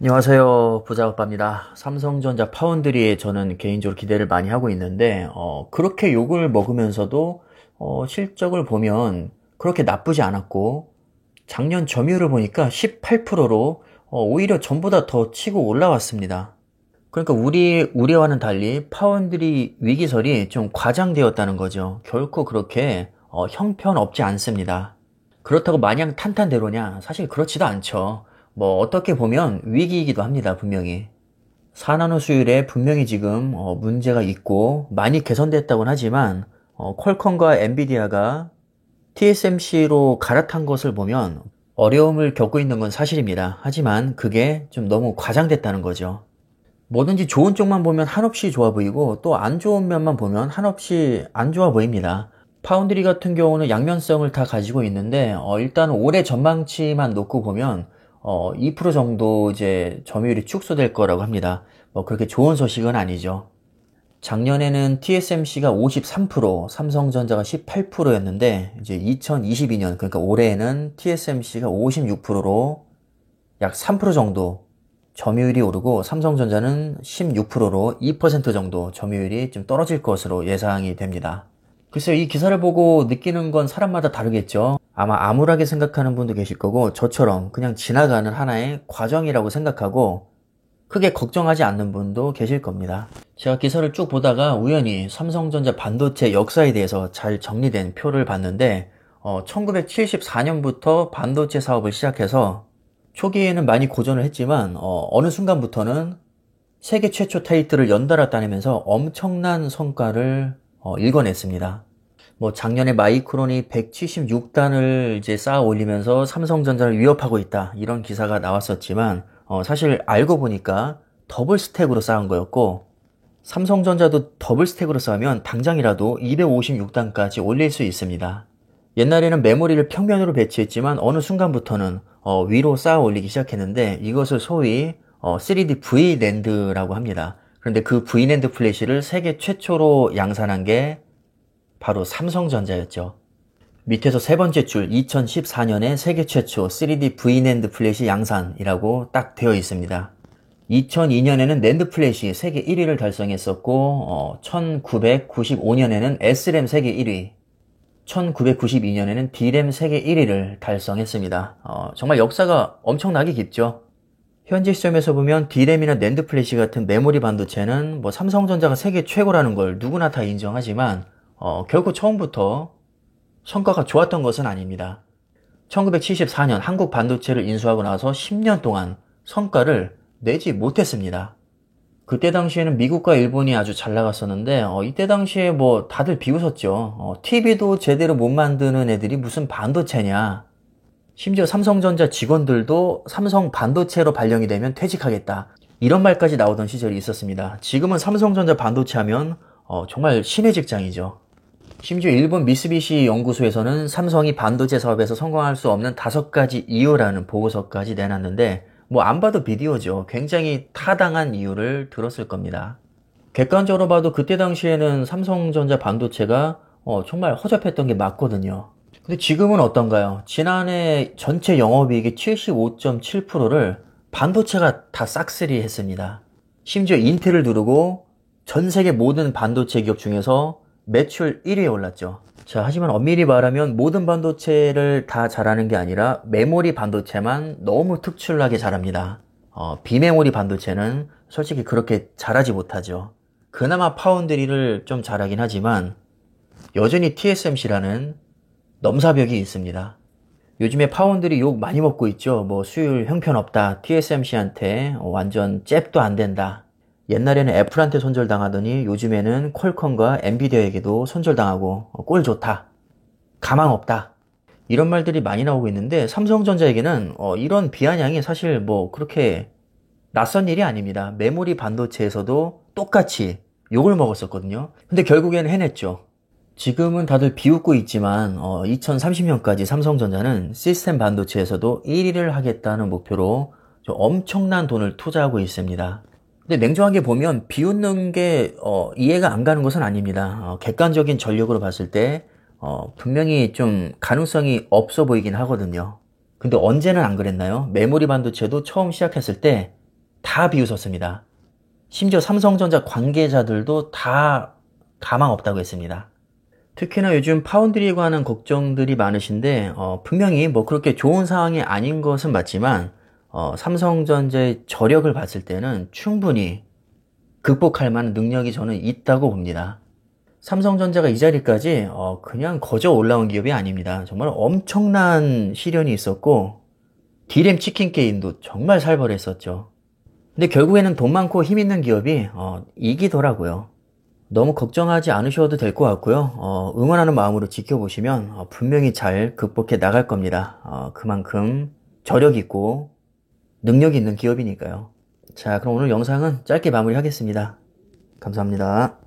안녕하세요. 부자오빠입니다. 삼성전자 파운드리에 저는 개인적으로 기대를 많이 하고 있는데, 그렇게 욕을 먹으면서도, 실적을 보면 그렇게 나쁘지 않았고, 작년 점유율을 보니까 18%로, 오히려 전보다 더 치고 올라왔습니다. 그러니까 우리와는 달리 파운드리 위기설이 좀 과장되었다는 거죠. 결코 그렇게, 형편없지 않습니다. 그렇다고 마냥 탄탄대로냐? 사실 그렇지도 않죠. 뭐 어떻게 보면 위기이기도 합니다, 분명히. 산화로 수율에 분명히 지금 문제가 있고 많이 개선됐다고는 하지만 퀄컴과 엔비디아가 TSMC로 갈아탄 것을 보면 어려움을 겪고 있는 건 사실입니다. 하지만 그게 좀 너무 과장됐다는 거죠. 뭐든지 좋은 쪽만 보면 한없이 좋아 보이고 또 안 좋은 면만 보면 한없이 안 좋아 보입니다. 파운드리 같은 경우는 양면성을 다 가지고 있는데 일단 올해 전망치만 놓고 보면 2% 정도 이제 점유율이 축소될 거라고 합니다. 뭐 그렇게 좋은 소식은 아니죠. 작년에는 TSMC가 53%, 삼성전자가 18%였는데 이제 2022년 그러니까 올해에는 TSMC가 56%로 약 3% 정도 점유율이 오르고 삼성전자는 16%로 2% 정도 점유율이 좀 떨어질 것으로 예상이 됩니다. 글쎄요, 이 기사를 보고 느끼는 건 사람마다 다르겠죠. 아마 암울하게 생각하는 분도 계실 거고 저처럼 그냥 지나가는 하나의 과정이라고 생각하고 크게 걱정하지 않는 분도 계실 겁니다. 제가 기사를 쭉 보다가 우연히 삼성전자 반도체 역사에 대해서 잘 정리된 표를 봤는데 1974년부터 반도체 사업을 시작해서 초기에는 많이 고전을 했지만 어느 순간부터는 세계 최초 타이틀을 연달아 따내면서 엄청난 성과를 일궈냈습니다. 뭐 작년에 마이크론이 176단을 이제 쌓아 올리면서 삼성전자를 위협하고 있다 이런 기사가 나왔었지만 사실 알고 보니까 더블 스택으로 쌓은 거였고 삼성전자도 더블 스택으로 쌓으면 당장이라도 256단까지 올릴 수 있습니다. 옛날에는 메모리를 평면으로 배치했지만 어느 순간부터는 위로 쌓아 올리기 시작했는데 이것을 소위 3D V낸드라고 합니다. 그런데 그 V낸드 플래시를 세계 최초로 양산한 게 바로 삼성전자였죠. 밑에서 세 번째 줄 2014년에 세계 최초 3D V낸드 플래시 양산이라고 딱 되어 있습니다. 2002년에는 낸드 플래시 세계 1위를 달성했었고 1995년에는 SRAM 세계 1위 1992년에는 D램 세계 1위를 달성했습니다. 정말 역사가 엄청나게 깊죠. 현재 시점에서 보면 D램이나 낸드 플래시 같은 메모리 반도체는 뭐 삼성전자가 세계 최고라는 걸 누구나 다 인정하지만 결코 처음부터 성과가 좋았던 것은 아닙니다. 1974년 한국 반도체를 인수하고 나서 10년 동안 성과를 내지 못했습니다. 그때 당시에는 미국과 일본이 아주 잘 나갔었는데 이때 당시에 뭐 다들 비웃었죠. TV도 제대로 못 만드는 애들이 무슨 반도체냐. 심지어 삼성전자 직원들도 삼성 반도체로 발령이 되면 퇴직하겠다. 이런 말까지 나오던 시절이 있었습니다. 지금은 삼성전자 반도체 하면 정말 신의 직장이죠. 심지어 일본 미쓰비시 연구소에서는 삼성이 반도체 사업에서 성공할 수 없는 5가지 이유라는 보고서까지 내놨는데 뭐 안 봐도 비디오죠. 굉장히 타당한 이유를 들었을 겁니다. 객관적으로 봐도 그때 당시에는 삼성전자 반도체가 정말 허접했던 게 맞거든요. 근데 지금은 어떤가요? 지난해 전체 영업이익의 75.7%를 반도체가 다 싹쓸이 했습니다. 심지어 인텔을 두르고 전 세계 모든 반도체 기업 중에서 매출 1위에 올랐죠. 자, 하지만 엄밀히 말하면 모든 반도체를 다 잘하는 게 아니라 메모리 반도체만 너무 특출나게 잘합니다. 비메모리 반도체는 솔직히 그렇게 잘하지 못하죠. 그나마 파운드리를 좀 잘하긴 하지만 여전히 TSMC라는 넘사벽이 있습니다. 요즘에 파운드리 욕 많이 먹고 있죠. 뭐 수율 형편없다. TSMC한테 완전 잽도 안 된다. 옛날에는 애플한테 손절당하더니 요즘에는 퀄컴과 엔비디아에게도 손절당하고 꼴 좋다. 가망 없다. 이런 말들이 많이 나오고 있는데 삼성전자에게는 이런 비아냥이 사실 뭐 그렇게 낯선 일이 아닙니다. 메모리 반도체에서도 똑같이 욕을 먹었었거든요. 근데 결국에는 해냈죠. 지금은 다들 비웃고 있지만 2030년까지 삼성전자는 시스템 반도체에서도 1위를 하겠다는 목표로 좀 엄청난 돈을 투자하고 있습니다. 근데 냉정하게 보면 비웃는 게 이해가 안 가는 것은 아닙니다. 객관적인 전력으로 봤을 때 분명히 좀 가능성이 없어 보이긴 하거든요. 근데 언제는 안 그랬나요? 메모리 반도체도 처음 시작했을 때 다 비웃었습니다. 심지어 삼성전자 관계자들도 다 가망 없다고 했습니다. 특히나 요즘 파운드리에 관한 걱정들이 많으신데 분명히 뭐 그렇게 좋은 상황이 아닌 것은 맞지만 삼성전자의 저력을 봤을 때는 충분히 극복할 만한 능력이 저는 있다고 봅니다. 삼성전자가 이 자리까지 그냥 거저 올라온 기업이 아닙니다. 정말 엄청난 시련이 있었고 D램 치킨 게임도 정말 살벌했었죠. 근데 결국에는 돈 많고 힘 있는 기업이 이기더라고요. 너무 걱정하지 않으셔도 될 것 같고요. 응원하는 마음으로 지켜보시면 분명히 잘 극복해 나갈 겁니다. 그만큼 저력 있고 능력 있는 기업이니까요. 자, 그럼 오늘 영상은 짧게 마무리하겠습니다. 감사합니다.